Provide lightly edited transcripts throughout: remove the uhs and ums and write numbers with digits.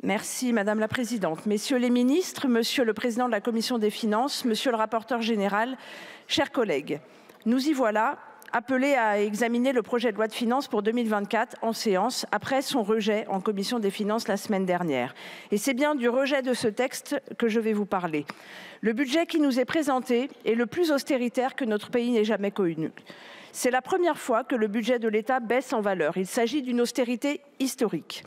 Merci Madame la Présidente. Messieurs les ministres, Monsieur le Président de la Commission des Finances, Monsieur le rapporteur général, chers collègues, nous y voilà, appelés à examiner le projet de loi de finances pour 2024 en séance après son rejet en Commission des Finances la semaine dernière. Et c'est bien du rejet de ce texte que je vais vous parler. Le budget qui nous est présenté est le plus austéritaire que notre pays n'ait jamais connu. C'est la première fois que le budget de l'État baisse en valeur. Il s'agit d'une austérité historique.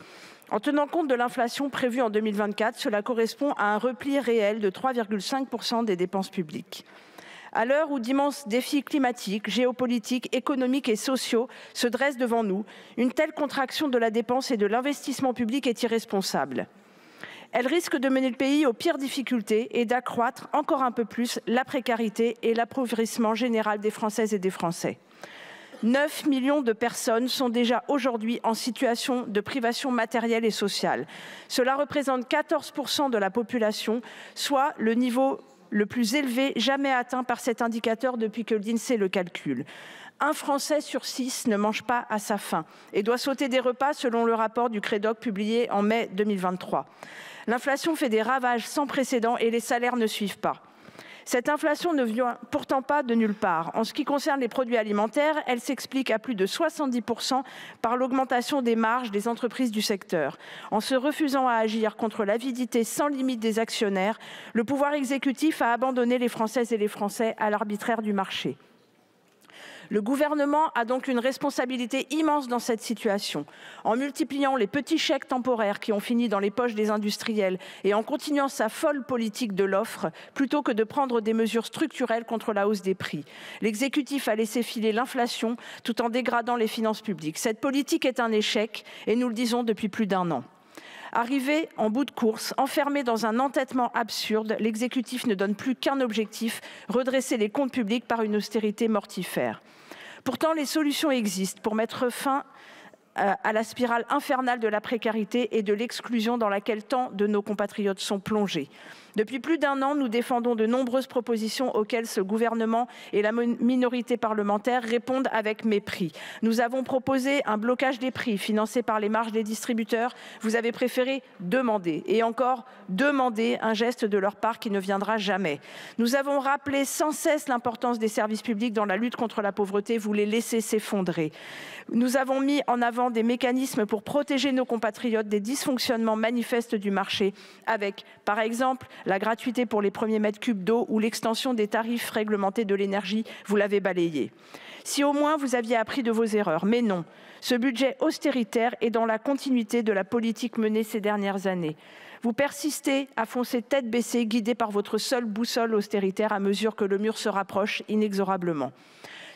En tenant compte de l'inflation prévue en 2024, cela correspond à un repli réel de 3,5% des dépenses publiques. À l'heure où d'immenses défis climatiques, géopolitiques, économiques et sociaux se dressent devant nous, une telle contraction de la dépense et de l'investissement public est irresponsable. Elle risque de mener le pays aux pires difficultés et d'accroître encore un peu plus la précarité et l'appauvrissement général des Françaises et des Français. 9 millions de personnes sont déjà aujourd'hui en situation de privation matérielle et sociale. Cela représente 14% de la population, soit le niveau le plus élevé jamais atteint par cet indicateur depuis que l'INSEE le calcule. Un Français sur 6 ne mange pas à sa faim et doit sauter des repas selon le rapport du Crédoc publié en mai 2023. L'inflation fait des ravages sans précédent et les salaires ne suivent pas. Cette inflation ne vient pourtant pas de nulle part. En ce qui concerne les produits alimentaires, elle s'explique à plus de 70% par l'augmentation des marges des entreprises du secteur. En se refusant à agir contre l'avidité sans limite des actionnaires, le pouvoir exécutif a abandonné les Françaises et les Français à l'arbitraire du marché. Le gouvernement a donc une responsabilité immense dans cette situation. En multipliant les petits chèques temporaires qui ont fini dans les poches des industriels et en continuant sa folle politique de l'offre, plutôt que de prendre des mesures structurelles contre la hausse des prix. L'exécutif a laissé filer l'inflation tout en dégradant les finances publiques. Cette politique est un échec et nous le disons depuis plus d'1 an. Arrivé en bout de course, enfermé dans un entêtement absurde, l'exécutif ne donne plus qu'un objectif, redresser les comptes publics par une austérité mortifère. Pourtant, les solutions existent pour mettre fin à la spirale infernale de la précarité et de l'exclusion dans laquelle tant de nos compatriotes sont plongés. Depuis plus d'1 an, nous défendons de nombreuses propositions auxquelles ce gouvernement et la minorité parlementaire répondent avec mépris. Nous avons proposé un blocage des prix financé par les marges des distributeurs. Vous avez préféré demander et encore demander un geste de leur part qui ne viendra jamais. Nous avons rappelé sans cesse l'importance des services publics dans la lutte contre la pauvreté. Vous les laissez s'effondrer. Nous avons mis en avant des mécanismes pour protéger nos compatriotes des dysfonctionnements manifestes du marché avec, par exemple, la gratuité pour les premiers mètres cubes d'eau ou l'extension des tarifs réglementés de l'énergie, vous l'avez balayé. Si au moins vous aviez appris de vos erreurs, mais non. Ce budget austéritaire est dans la continuité de la politique menée ces dernières années. Vous persistez à foncer tête baissée, guidé par votre seule boussole austéritaire à mesure que le mur se rapproche inexorablement.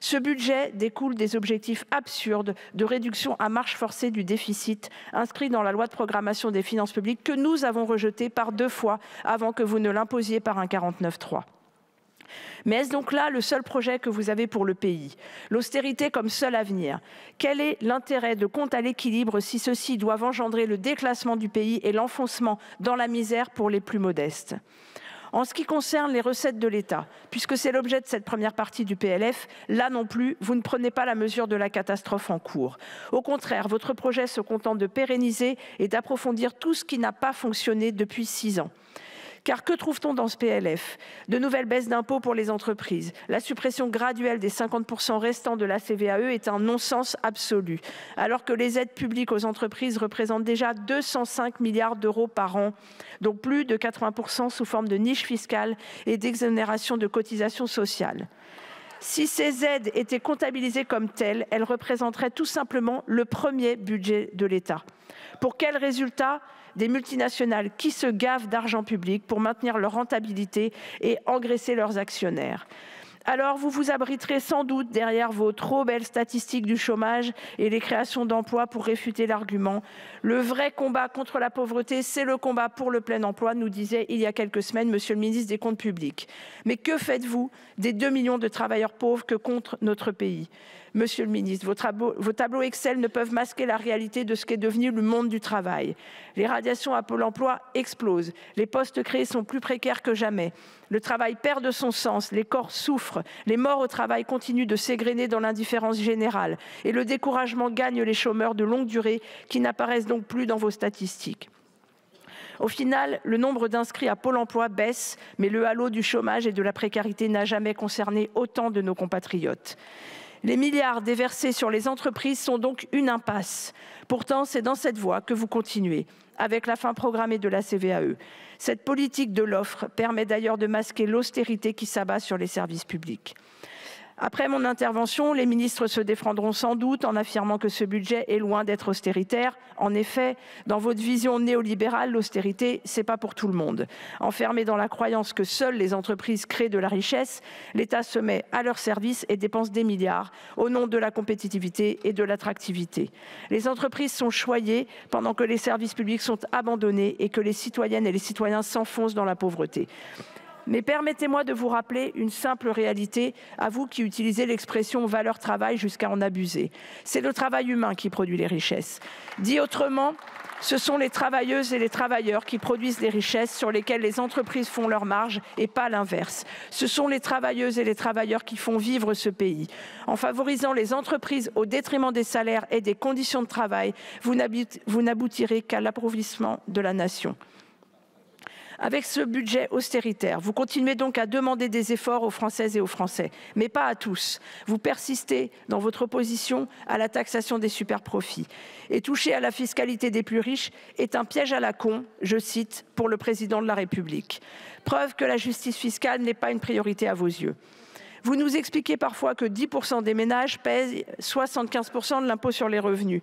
Ce budget découle des objectifs absurdes de réduction à marche forcée du déficit inscrit dans la loi de programmation des finances publiques que nous avons rejeté par 2 fois avant que vous ne l'imposiez par un 49.3. Mais est-ce donc là le seul projet que vous avez pour le pays? L'austérité comme seul avenir? Quel est l'intérêt de comptes à l'équilibre si ceux-ci doivent engendrer le déclassement du pays et l'enfoncement dans la misère pour les plus modestes? En ce qui concerne les recettes de l'État, puisque c'est l'objet de cette première partie du PLF, là non plus, vous ne prenez pas la mesure de la catastrophe en cours. Au contraire, votre projet se contente de pérenniser et d'approfondir tout ce qui n'a pas fonctionné depuis 6 ans. Car que trouve-t-on dans ce PLF? De nouvelles baisses d'impôts pour les entreprises. La suppression graduelle des 50% restants de la CVAE est un non-sens absolu, alors que les aides publiques aux entreprises représentent déjà 205 milliards d'euros par an, dont plus de 80% sous forme de niches fiscales et d'exonération de cotisations sociales. Si ces aides étaient comptabilisées comme telles, elles représenteraient tout simplement le premier budget de l'État. Pour quel résultat? Des multinationales qui se gavent d'argent public pour maintenir leur rentabilité et engraisser leurs actionnaires. Alors vous vous abriterez sans doute derrière vos trop belles statistiques du chômage et les créations d'emplois pour réfuter l'argument. Le vrai combat contre la pauvreté, c'est le combat pour le plein emploi, nous disait il y a quelques semaines Monsieur le ministre des Comptes publics. Mais que faites-vous des 2 millions de travailleurs pauvres que compte notre pays? Monsieur le ministre, vos tableaux Excel ne peuvent masquer la réalité de ce qu'est devenu le monde du travail. Les radiations à Pôle emploi explosent, les postes créés sont plus précaires que jamais. Le travail perd de son sens, les corps souffrent, les morts au travail continuent de s'égrener dans l'indifférence générale et le découragement gagne les chômeurs de longue durée qui n'apparaissent donc plus dans vos statistiques. Au final, le nombre d'inscrits à Pôle emploi baisse, mais le halo du chômage et de la précarité n'a jamais concerné autant de nos compatriotes. Les milliards déversés sur les entreprises sont donc une impasse. Pourtant, c'est dans cette voie que vous continuez, avec la fin programmée de la CVAE. Cette politique de l'offre permet d'ailleurs de masquer l'austérité qui s'abat sur les services publics. Après mon intervention, les ministres se défendront sans doute en affirmant que ce budget est loin d'être austéritaire. En effet, dans votre vision néolibérale, l'austérité, ce n'est pas pour tout le monde. Enfermé dans la croyance que seules les entreprises créent de la richesse, l'État se met à leur service et dépense des milliards au nom de la compétitivité et de l'attractivité. Les entreprises sont choyées pendant que les services publics sont abandonnés et que les citoyennes et les citoyens s'enfoncent dans la pauvreté. Mais permettez-moi de vous rappeler une simple réalité, à vous qui utilisez l'expression « valeur travail » jusqu'à en abuser. C'est le travail humain qui produit les richesses. Dit autrement, ce sont les travailleuses et les travailleurs qui produisent les richesses sur lesquelles les entreprises font leur marge et pas l'inverse. Ce sont les travailleuses et les travailleurs qui font vivre ce pays. En favorisant les entreprises au détriment des salaires et des conditions de travail, vous n'aboutirez qu'à l'appauvrissement de la nation. Avec ce budget austéritaire, vous continuez donc à demander des efforts aux Françaises et aux Français, mais pas à tous. Vous persistez dans votre opposition à la taxation des superprofits. Et toucher à la fiscalité des plus riches est un piège à la con, je cite, pour le président de la République. Preuve que la justice fiscale n'est pas une priorité à vos yeux. Vous nous expliquez parfois que 10% des ménages pèsent 75% de l'impôt sur les revenus.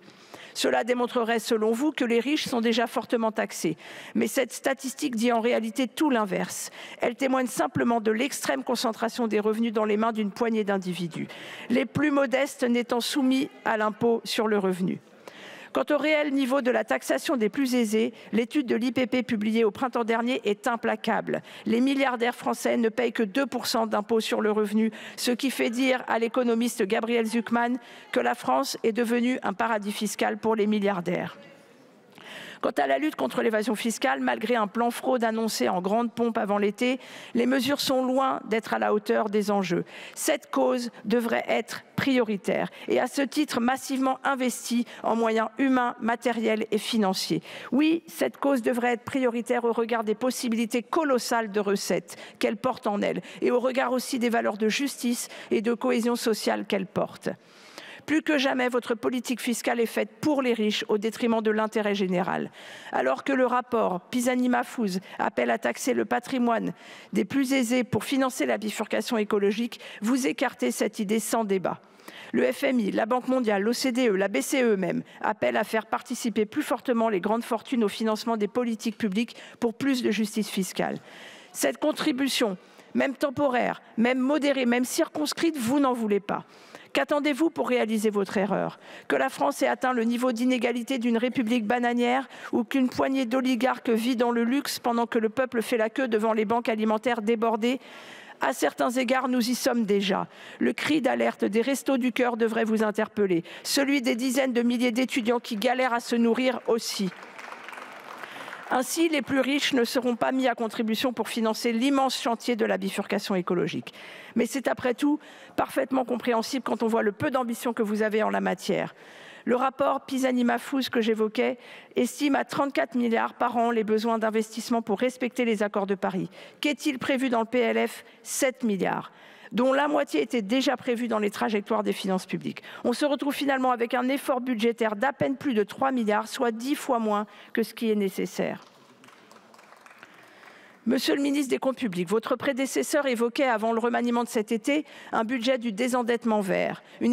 Cela démontrerait, selon vous, que les riches sont déjà fortement taxés. Mais cette statistique dit en réalité tout l'inverse. Elle témoigne simplement de l'extrême concentration des revenus dans les mains d'une poignée d'individus, les plus modestes n'étant soumis à l'impôt sur le revenu. Quant au réel niveau de la taxation des plus aisés, l'étude de l'IPP publiée au printemps dernier est implacable. Les milliardaires français ne payent que 2% d'impôt sur le revenu, ce qui fait dire à l'économiste Gabriel Zucman que la France est devenue un paradis fiscal pour les milliardaires. Quant à la lutte contre l'évasion fiscale, malgré un plan fraude annoncé en grande pompe avant l'été, les mesures sont loin d'être à la hauteur des enjeux. Cette cause devrait être prioritaire et à ce titre massivement investie en moyens humains, matériels et financiers. Oui, cette cause devrait être prioritaire au regard des possibilités colossales de recettes qu'elle porte en elle et au regard aussi des valeurs de justice et de cohésion sociale qu'elle porte. Plus que jamais, votre politique fiscale est faite pour les riches au détriment de l'intérêt général. Alors que le rapport Pisani-Mahfouz appelle à taxer le patrimoine des plus aisés pour financer la bifurcation écologique, vous écartez cette idée sans débat. Le FMI, la Banque mondiale, l'OCDE, la BCE même appellent à faire participer plus fortement les grandes fortunes au financement des politiques publiques pour plus de justice fiscale. Cette contribution, même temporaire, même modérée, même circonscrite, vous n'en voulez pas. Qu'attendez-vous pour réaliser votre erreur? Que la France ait atteint le niveau d'inégalité d'une république bananière ou qu'une poignée d'oligarques vit dans le luxe pendant que le peuple fait la queue devant les banques alimentaires débordées? À certains égards, nous y sommes déjà. Le cri d'alerte des Restos du Cœur devrait vous interpeller. Celui des dizaines de milliers d'étudiants qui galèrent à se nourrir aussi. Ainsi, les plus riches ne seront pas mis à contribution pour financer l'immense chantier de la bifurcation écologique. Mais c'est après tout parfaitement compréhensible quand on voit le peu d'ambition que vous avez en la matière. Le rapport Pisani-Mahfouz que j'évoquais estime à 34 milliards par an les besoins d'investissement pour respecter les accords de Paris. Qu'est-il prévu dans le PLF? 7 milliards. Dont la moitié était déjà prévue dans les trajectoires des finances publiques. On se retrouve finalement avec un effort budgétaire d'à peine plus de 3 milliards, soit 10 fois moins que ce qui est nécessaire. Monsieur le ministre des Comptes publics, votre prédécesseur évoquait avant le remaniement de cet été un budget du désendettement vert, une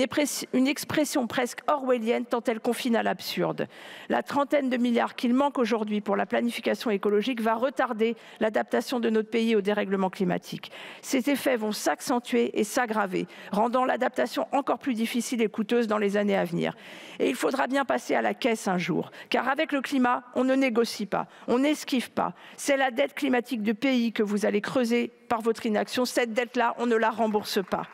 expression presque orwellienne tant elle confine à l'absurde. La trentaine de milliards qu'il manque aujourd'hui pour la planification écologique va retarder l'adaptation de notre pays au dérèglement climatique. Ces effets vont s'accentuer et s'aggraver, rendant l'adaptation encore plus difficile et coûteuse dans les années à venir. Et il faudra bien passer à la caisse un jour, car avec le climat, on ne négocie pas, on n'esquive pas. C'est la dette climatique de pays que vous allez creuser par votre inaction. Cette dette-là, on ne la rembourse pas.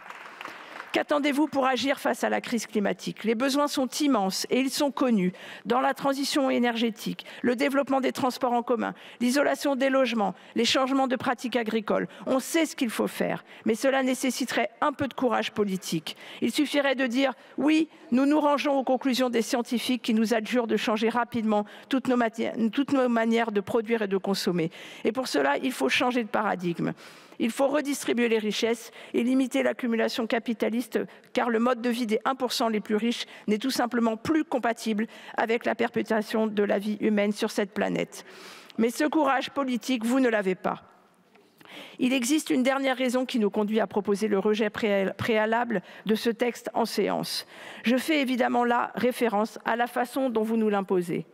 Qu'attendez-vous pour agir face à la crise climatique? Les besoins sont immenses et ils sont connus. Dans la transition énergétique, le développement des transports en commun, l'isolation des logements, les changements de pratiques agricoles. On sait ce qu'il faut faire, mais cela nécessiterait un peu de courage politique. Il suffirait de dire « oui, nous nous rangeons aux conclusions des scientifiques qui nous adjurent de changer rapidement toutes nos manières de produire et de consommer ». Et pour cela, il faut changer de paradigme. Il faut redistribuer les richesses et limiter l'accumulation capitaliste, car le mode de vie des 1% les plus riches n'est tout simplement plus compatible avec la perpétuation de la vie humaine sur cette planète. Mais ce courage politique, vous ne l'avez pas. Il existe une dernière raison qui nous conduit à proposer le rejet préalable de ce texte en séance. Je fais évidemment là référence à la façon dont vous nous l'imposez.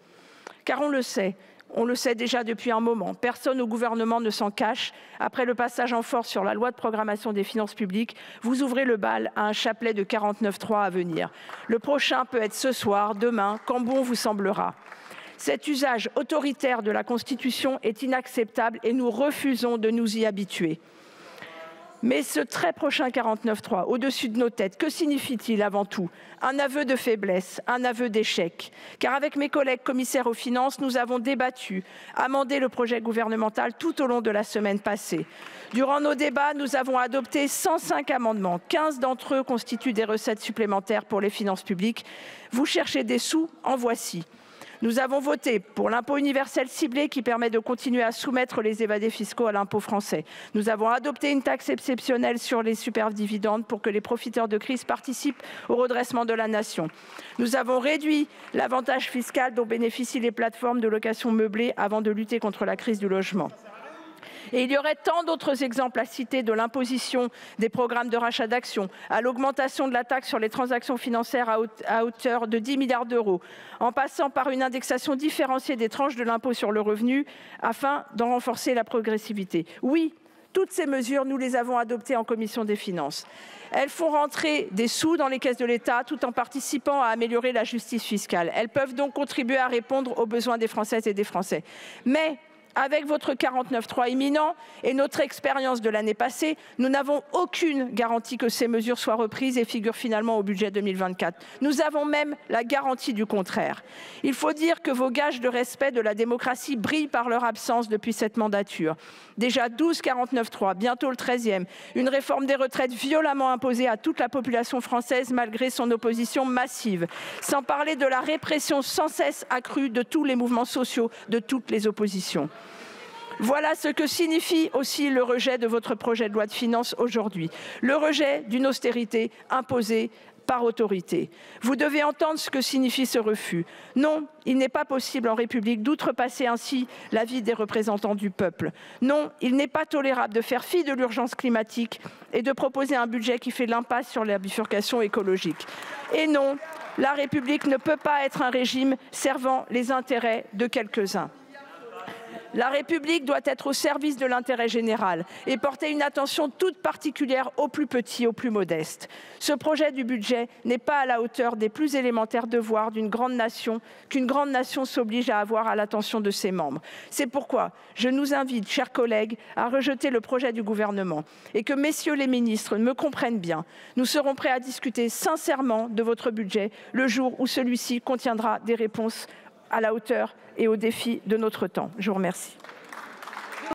Car on le sait déjà depuis un moment, personne au gouvernement ne s'en cache. Après le passage en force sur la loi de programmation des finances publiques, vous ouvrez le bal à un chapelet de 49.3 à venir. Le prochain peut être ce soir, demain, quand bon vous semblera. Cet usage autoritaire de la Constitution est inacceptable et nous refusons de nous y habituer. Mais ce très prochain 49.3, au-dessus de nos têtes, que signifie-t-il avant tout? Un aveu de faiblesse, un aveu d'échec. Car avec mes collègues commissaires aux finances, nous avons débattu, amendé le projet gouvernemental tout au long de la semaine passée. Durant nos débats, nous avons adopté 105 amendements. 15 d'entre eux constituent des recettes supplémentaires pour les finances publiques. Vous cherchez des sous, en voici. Nous avons voté pour l'impôt universel ciblé qui permet de continuer à soumettre les évadés fiscaux à l'impôt français. Nous avons adopté une taxe exceptionnelle sur les superdividendes pour que les profiteurs de crise participent au redressement de la nation. Nous avons réduit l'avantage fiscal dont bénéficient les plateformes de location meublée avant de lutter contre la crise du logement. Et il y aurait tant d'autres exemples à citer, de l'imposition des programmes de rachat d'actions, à l'augmentation de la taxe sur les transactions financières à hauteur de 10 milliards d'euros, en passant par une indexation différenciée des tranches de l'impôt sur le revenu afin d'en renforcer la progressivité. Oui, toutes ces mesures, nous les avons adoptées en commission des finances. Elles font rentrer des sous dans les caisses de l'État tout en participant à améliorer la justice fiscale. Elles peuvent donc contribuer à répondre aux besoins des Françaises et des Français. Mais avec votre 49.3 imminent et notre expérience de l'année passée, nous n'avons aucune garantie que ces mesures soient reprises et figurent finalement au budget 2024. Nous avons même la garantie du contraire. Il faut dire que vos gages de respect de la démocratie brillent par leur absence depuis cette mandature. Déjà 12 49.3, bientôt le 13e, une réforme des retraites violemment imposée à toute la population française malgré son opposition massive, sans parler de la répression sans cesse accrue de tous les mouvements sociaux, de toutes les oppositions. Voilà ce que signifie aussi le rejet de votre projet de loi de finances aujourd'hui. Le rejet d'une austérité imposée par autorité. Vous devez entendre ce que signifie ce refus. Non, il n'est pas possible en République d'outrepasser ainsi l'avis des représentants du peuple. Non, il n'est pas tolérable de faire fi de l'urgence climatique et de proposer un budget qui fait l'impasse sur la bifurcation écologique. Et non, la République ne peut pas être un régime servant les intérêts de quelques-uns. La République doit être au service de l'intérêt général et porter une attention toute particulière aux plus petits, aux plus modestes. Ce projet du budget n'est pas à la hauteur des plus élémentaires devoirs qu'une grande nation s'oblige à avoir à l'attention de ses membres. C'est pourquoi je nous invite, chers collègues, à rejeter le projet du gouvernement et que messieurs les ministres me comprennent bien. Nous serons prêts à discuter sincèrement de votre budget le jour où celui-ci contiendra des réponses à la hauteur et aux défis de notre temps. Je vous remercie.